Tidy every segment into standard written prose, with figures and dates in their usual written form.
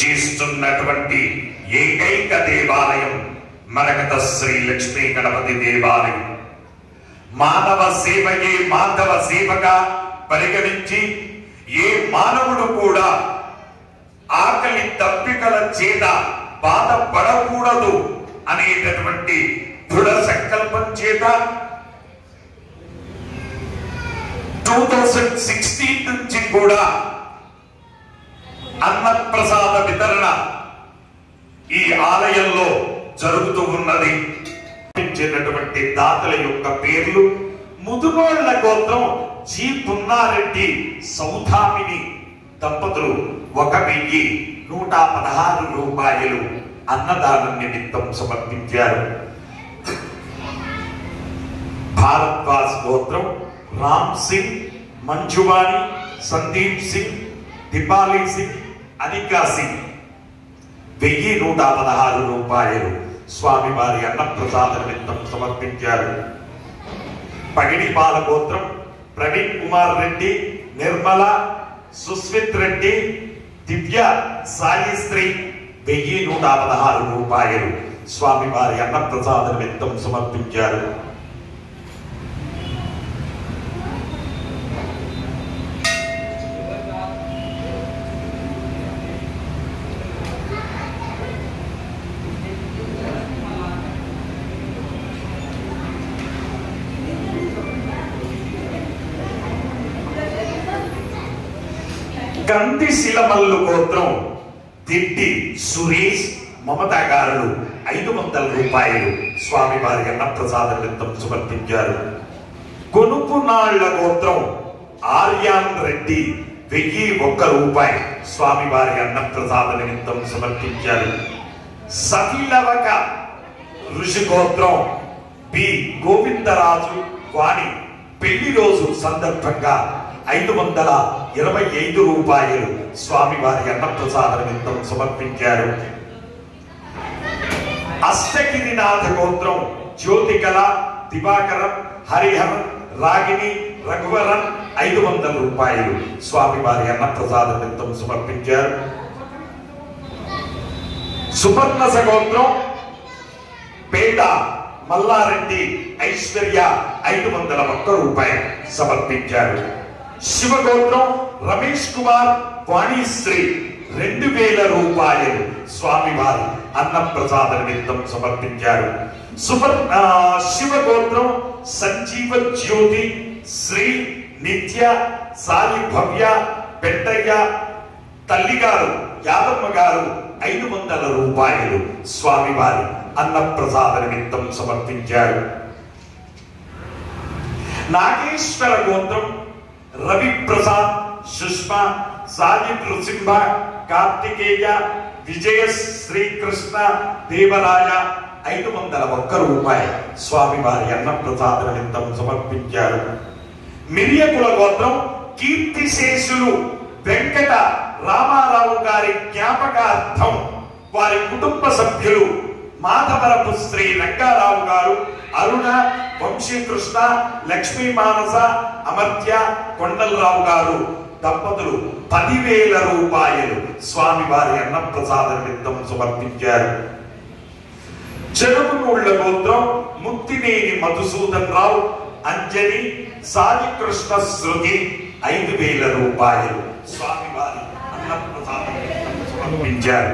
చేస్తున్నటువంటి ఏకైక దేవాలయం మరకత శ్రీ లక్ష్మీ గణపతి దేవాలయం. మానవ సేవయే మాధవ సేవగా పరిగణించి ఏ మానవుడు కూడా ఆకలి దప్పికల చేత బాధపడకూడదు అనేటటువంటి దృఢ సంకల్పం చేత 2016 నుంచి కూడా అన్నప్రసాద వితరణ ఈ ఆలయంలో జరుగుతూ ఉన్నది. దాతల యొక్క పేర్లు: ముదుగోళ్ల గోత్రం జి పున్నారెడ్డి సౌధామిని దంపతులు 1116 రూపాయలు అన్నదానం నిమిత్తం సమర్పించారు. భారద్వాజ్ గోత్రం రామ్ సింగ్, మంజువాణి, సందీప్ సింగ్, దీపాలి సింగ్, అనికా సింగ్ 1116 రూపాయలు స్వామివారి అన్నప్రసాద నిమిత్తం సమర్పించారు. పగిడిపాల గోత్రం ప్రవీణ్ కుమార్ రెడ్డి, నిర్మల, సుస్మిత్ రెడ్డి, దివ్య సాయిశ్రీ 1116 రూపాయలు స్వామివారి అన్నప్రసాద నిమిత్తం సమర్పించారు. కందిశిలమల్లు గోత్రం తిట్టి సురేష్, మమతా గారు 500 రూపాయలు స్వామివారి అన్నప్రసాద నిమిత్తం సమర్పించారు. కొనుపునాళ్ల గోత్రం ఆర్యాన్ రెడ్డి 1001 రూపాయి స్వామివారి అన్నప్రసాద నిమిత్తం సమర్పించారు. సతిలవక ఋషి గోత్రం బి గోవిందరాజు వాణి పెళ్లి రోజు సందర్భంగా 525 రూపాయలు స్వామివారి అన్నప్రసాద నిమిత్తం సమర్పించారు. అష్టగిరినాథ గోత్రం జ్యోతికళ, దివాకరన్, హరిహరన్, రాగిణి, రఘువరన్ 500 రూపాయలు స్వామివారి అన్నప్రసాద నిమిత్తం సమర్పించారు. సుపర్ణస గోత్రం పేట మల్లారెడ్డి, ఐశ్వర్య 501 రూపాయలు సమర్పించారు. శివగోత్రం రమేష్ కుమార్, వాణిశ్రీ 2000 రూపాయలు స్వామివారి అన్నప్రసాద నిమిత్తం సమర్పించారు. శివగోత్రం సంజీవ జ్యోతి, శ్రీ, నిత్య, సాయి భవ్య, పెద్దయ్య తల్లిగారు, యాదమ్మ గారు 500 రూపాయలు స్వామివారి అన్నప్రసాద నిమిత్తం సమర్పించారు. నాగేశ్వర గోత్రం రవి ప్రసాద్, సుష్మా, సాయి నృసింహ, కార్తికేయ, విజయ, శ్రీకృష్ణ దేవరాయ 501 రూపాయలు స్వామివారి అన్నప్రసాద నిమిత్తం సమర్పించారు. మిరియకుల గోత్రం కీర్తిశేషులు వెంకట రామారావు గారి జ్ఞాపకార్థం వారి కుటుంబ సభ్యులు మాధవరపు శ్రీ రంగారావు గారు, అరుణ, వంశీకృష్ణ, లక్ష్మీ మానస, అమర్త్య, కొండలరావు గారు దంపతులు 10,000 రూపాయలు స్వామివారి అన్నప్రసాద నిమిత్తం సమర్పించారు. చెరుకునూళ్ల గోత్రం ముత్తినేని మధుసూదన్ రావు, అంజలి, సాయి కృష్ణ శృతి 5,000 రూపాయలు స్వామివారి అన్నప్రసాద నిమిత్తం సమర్పించారు.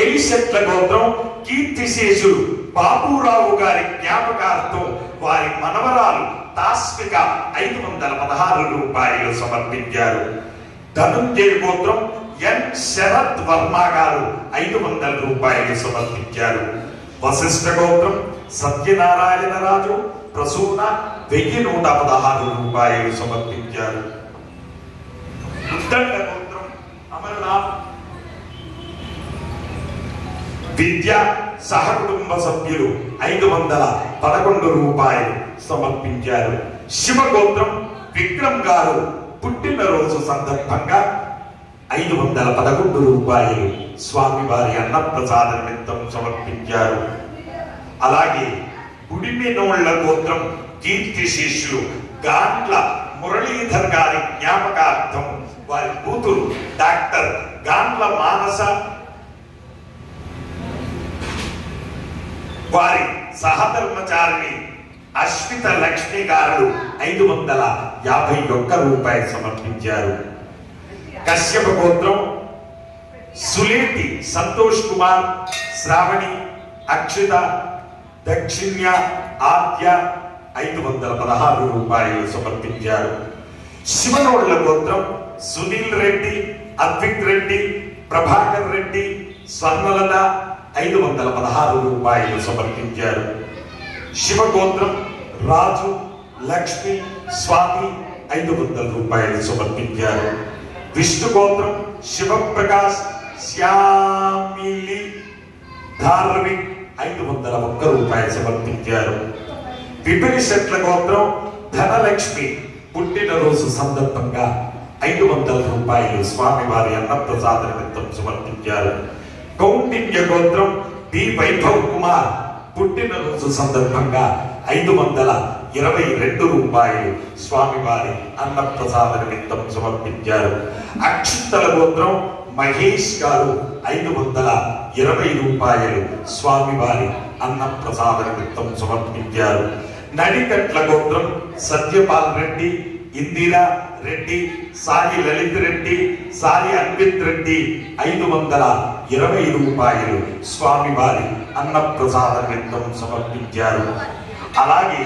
ఎలిశెట్ల గోత్రం కీర్తిశేషులు బాబురావు గారి జ్ఞాపకార్థం వారి మనవరాలు తాస్విక 516 రూపాయలు సమర్పించారు. ధనుంజయ గోత్రం ఎన్ శరత్ వర్మ గారు 500 రూపాయలు సమర్పించారు. వశిష్ఠ గోత్రం సత్యనారాయణ రాజు, ప్రసూన 1116 రూపాయలు సమర్పించారు. ఉద్దండ గోత్రం అమరనాథ్, విద్య సహకుటుంబ సభ్యులు 511 రూపాయలు సమర్పించారు. శివగోత్రం విక్రమ్ గారు పుట్టినరోజు సందర్భంగా 511 రూపాయలు స్వామివారి అన్నప్రసాద నిమిత్తం సమర్పించారు. అలాగే గుడిమినోళ్ల గోత్రం కీర్తి శిష్యులు గాంట్ల మురళీధర్ గారి జ్ఞాపకం డాక్టర్ గాండ్ల మానస వారి సహధర్మచారిణి అశ్విత లక్ష్మి గారు 551 రూపాయలు సమర్పించారు. కశ్యప గోత్రం సులేటి సంతోష్ కుమార్, శ్రావణి, అక్షిత, దక్షిణ్య, ఆద్య 516 రూపాయలు సమర్పించారు. శివనోళ్ల గోత్రం సునీల్ రెడ్డి, అద్విక్ రెడ్డి, ప్రభాకర్ రెడ్డి, స్వర్ణలత 516 రూపాయలు సమర్పించారు. శివగోత్రం రాజు, లక్ష్మి, స్వాతి 500 రూపాయలు సమర్పించారు. విష్ణు గోత్రం శివప్రకాష్, శ్యామిలి, ధార్మిక్ 501 రూపాయలు సమర్పించారు. విపినిషట్ల గోత్రం ధనలక్ష్మి పుట్టినరోజు సందర్భంగా 500 రూపాయలు స్వామివారి అన్నప్రసాద నిమిత్తం సమర్పించారు. కౌండిన్య గోత్రం బి వైభవ్ కుమార్ పుట్టినరోజు సందర్భంగా 522 రూపాయలు స్వామివారి అన్నప్రసాద నిమిత్తం సమర్పించారు. అక్షింతల గోత్రం మహేష్ గారు 520 రూపాయలు స్వామివారి అన్నప్రసాద నిమిత్తం సమర్పించారు. నడికట్ల గోత్రం సత్యపాల్ రెడ్డి, ఇందిరా రెడ్డి, సాయి లలిత్ రెడ్డి, సాయి అన్విత్ రెడ్డి 520 రూపాయలు స్వామివారి అన్నప్రసాద నిమిత్తం సమర్పించారు. అలాగే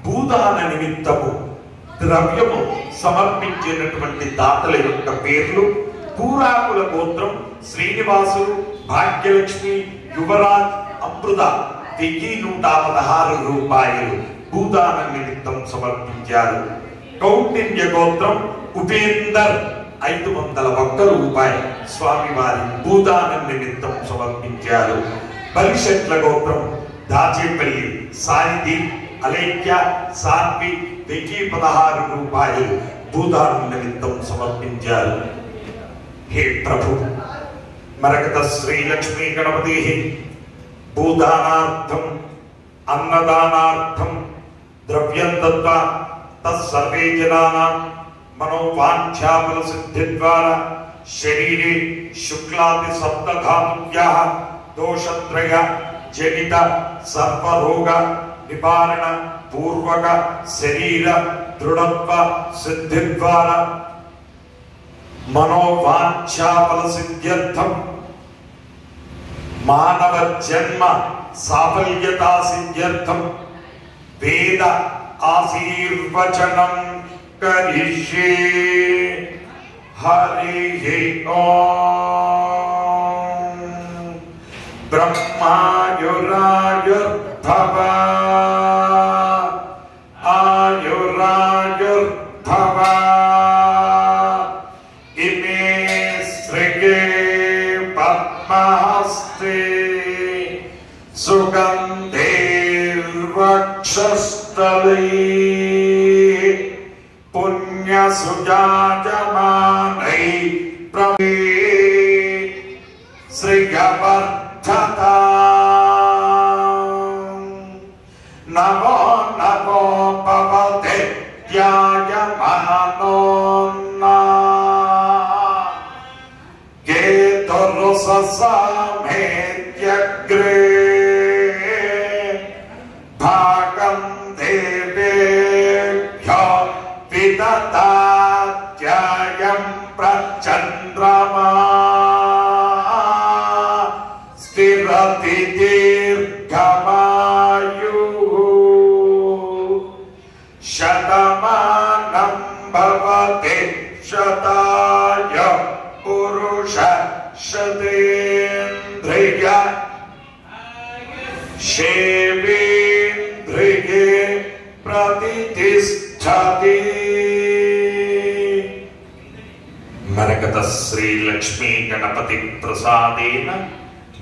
భూదాన నిమిత్తము ద్రవ్యము సమర్పించినటువంటి దాతల యొక్క పేర్లు: పూరాకుల గోత్రం శ్రీనివాసులు, భాగ్యలక్ష్మి, యువరాజ్, అమృత 1116 రూపాయలు భూదాన నిమిత్తం సమర్పించారు. కౌండిన్య గోత్రం ఉపేందర్ 501 రూపాయలు స్వామివారి భూదాన నిమిత్తం సమర్పించారు. బలిశెట్ల గోత్రం దాచేపల్లి సాయిదీప్, అలేఖ్య, సాత్వి 1016 రూపాయలు భూదాన నిమిత్తం సమర్పించారు. హే ప్రభు, మరకత శ్రీ లక్ష్మీ గణపతి భూదానార్థం అన్నదానార్థం ద్రవ్యం దత్వా తత్సర్వే జనానాం మనోవాంఛాఫల సిద్ధి ద్వారా శరీరే శుక్లాది సప్తధాతుభ్యః దోషత్రయ జనిత సర్వరోగ నివారణ పూర్వక శరీర దృఢత్వ సిద్ధి ద్వారా మనోవాంఛాఫల సిద్ధ్యర్థం మానవ జన్మ సాఫల్యతా సిద్ధ్యర్థం వేద ఆశీర్వచనం కరిష్యే. హరి ఓం. బ్రహ్మాయురాయుర్భవ ఆయురాయుర్భవ ఇమే శ్రీగే పద్మహస్తే సుగంధేర్వక్షస్థలై పుణ్యసుజాయమానై ప్రమే శ్రీయవర్ధతా. నమో నమో భవతే ధ్యాయమానోన్నా కేతురుససామేత్యగ్రే భాగం దేవేభ్యో విదతాత్యాయం ప్రచంద్రమా స్థిరతి దీర్ఘమాయుః శతమానం భవతి శతాయ పురుష శతేంద్రియ శేవేంద్రియే ప్రతిష్ఠతి. మరకత శ్రీ లక్ష్మీ గణపతి ప్రసాదేన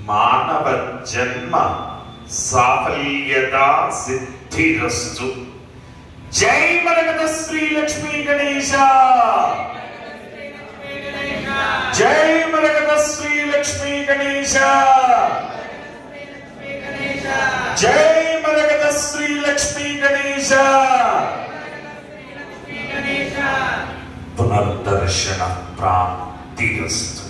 మానవ జన్మ సాఫల్యతా సిద్ధిరస్తు. జై మరకత శ్రీ లక్ష్మీ గణేశ. జై మరకత శ్రీ లక్ష్మీ గణేశ. జై మరకత శ్రీ లక్ష్మీ గణేశ. పునర్దర్శన ప్రాప్తిరస్తు.